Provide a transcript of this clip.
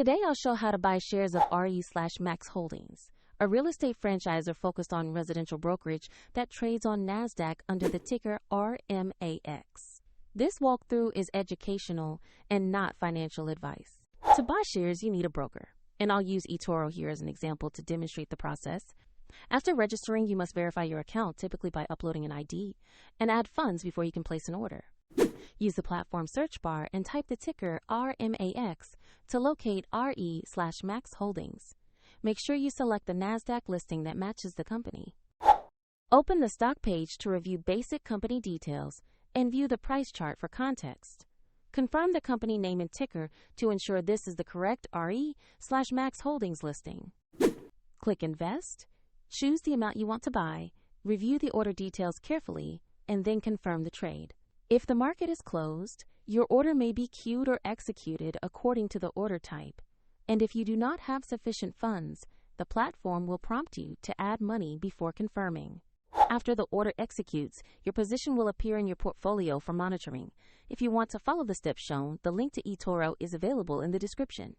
Today I'll show how to buy shares of RE/Max Holdings, a real estate franchisor focused on residential brokerage that trades on NASDAQ under the ticker RMAX. This walkthrough is educational and not financial advice. To buy shares, you need a broker, and I'll use eToro here as an example to demonstrate the process. After registering, you must verify your account, typically by uploading an ID, and add funds before you can place an order. Use the platform search bar and type the ticker RMAX to locate RE/Max Holdings. Make sure you select the NASDAQ listing that matches the company. Open the stock page to review basic company details and view the price chart for context. Confirm the company name and ticker to ensure this is the correct RE/Max Holdings listing. Click Invest, choose the amount you want to buy, review the order details carefully, and then confirm the trade. If the market is closed, your order may be queued or executed according to the order type. And if you do not have sufficient funds, the platform will prompt you to add money before confirming. After the order executes, your position will appear in your portfolio for monitoring. If you want to follow the steps shown, the link to eToro is available in the description.